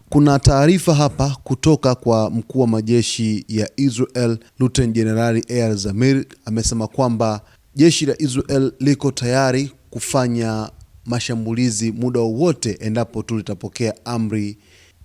Kuna taarifa hapa kutoka kwa mkuu wa majeshi ya Israel, Luteni Jenerali Eyal Zamir, amesema kwamba jeshi la Israel liko tayari kufanya mashambulizi muda wowote endapo tu litapokea amri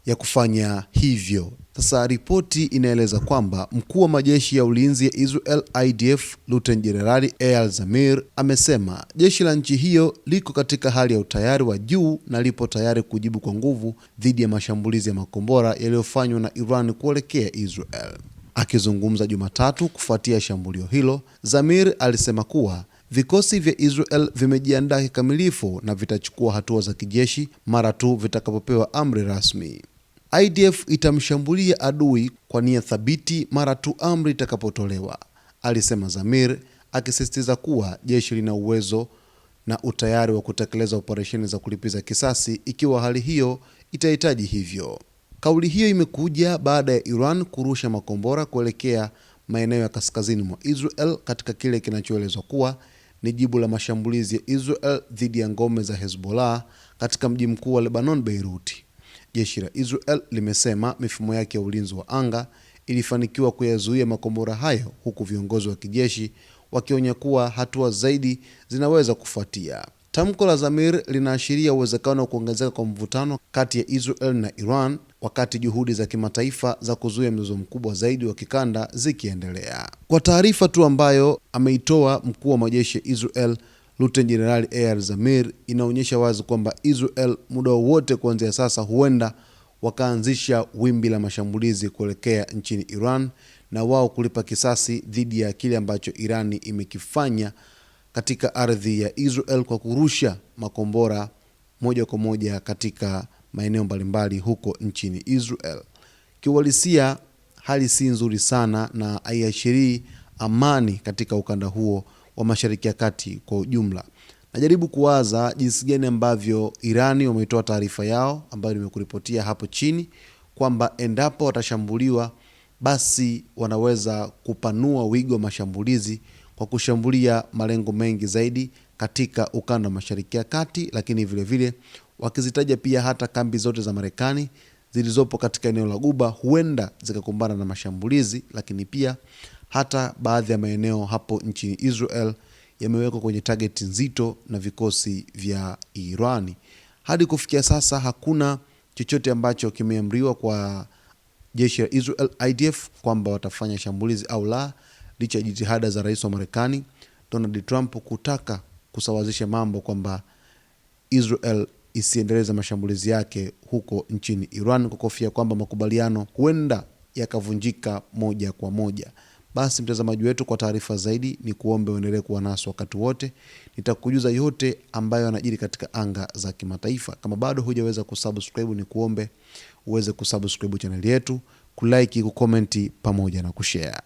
ya kufanya hivyo. Sasa ripoti inaeleza kwamba mkuu wa majeshi ya ulinzi ya Israel IDF Luteni Jenerali Eyal Zamir amesema jeshi la nchi hiyo liko katika hali ya utayari wa juu na lipo tayari kujibu kwa nguvu dhidi ya mashambulizi ya makombora yaliyofanywa na Iran kuelekea Israel. Akizungumza Jumatatu kufuatia shambulio hilo, Zamir alisema kuwa vikosi vya Israel vimejiandaa kikamilifu na vitachukua hatua za kijeshi mara tu vitakapopewa amri rasmi. IDF itamshambulia adui kwa nia thabiti mara tu amri itakapotolewa, alisema Zamir, akisisitiza kuwa jeshi lina uwezo na utayari wa kutekeleza operesheni za kulipiza kisasi ikiwa hali hiyo itahitaji hivyo. Kauli hiyo imekuja baada ya Iran kurusha makombora kuelekea maeneo ya kaskazini mwa Israel katika kile kinachoelezwa kuwa ni jibu la mashambulizi ya Israel dhidi ya ngome za Hezbollah katika mji mkuu wa Lebanon, Beirut. Jeshi la Israel limesema mifumo yake ya ulinzi wa anga ilifanikiwa kuyazuia makombora hayo, huku viongozi wa kijeshi wakionya kuwa hatua zaidi zinaweza kufuatia. Tamko la Zamir linaashiria uwezekano wa kuongezeka kwa mvutano kati ya Israel na Iran wakati juhudi za kimataifa za kuzuia mzozo mkubwa zaidi wa kikanda zikiendelea. Kwa taarifa tu ambayo ameitoa mkuu wa majeshi ya Israel Luteni Jenerali Eyal Zamir, inaonyesha wazi kwamba Israel muda wowote kuanzia sasa huenda wakaanzisha wimbi la mashambulizi kuelekea nchini Iran na wao kulipa kisasi dhidi ya kile ambacho Irani imekifanya katika ardhi ya Israel kwa kurusha makombora moja kwa moja katika maeneo mbalimbali huko nchini Israel. Kiuhalisia hali si nzuri sana na haiashirii amani katika ukanda huo wa Mashariki ya Kati kwa ujumla. Najaribu kuwaza jinsi gani ambavyo Irani wametoa taarifa yao ambayo nimekuripotia hapo chini kwamba endapo watashambuliwa basi wanaweza kupanua wigo wa mashambulizi kwa kushambulia malengo mengi zaidi katika ukanda wa Mashariki ya Kati, lakini vile vile wakizitaja pia hata kambi zote za Marekani zilizopo katika eneo la Guba huenda zikakumbana na mashambulizi, lakini pia hata baadhi ya maeneo hapo nchini Israel yamewekwa kwenye target nzito na vikosi vya Irani. Hadi kufikia sasa hakuna chochote ambacho kimeamriwa kwa jeshi la Israel IDF kwamba watafanya shambulizi au la, licha ya jitihada za rais wa Marekani Donald Trump kutaka kusawazisha mambo kwamba Israel isiendeleza mashambulizi yake huko nchini Iran kwa kofia kwamba makubaliano huenda yakavunjika moja kwa moja. Basi mtazamaji wetu, kwa taarifa zaidi ni kuombe uendelee kuwa nasi wakati wote. Nitakujuza yote ambayo yanajiri katika anga za kimataifa. Kama bado hujaweza kusubscribe, ni kuombe uweze kusubscribe channel yetu, kulike, kucomment pamoja na kushare.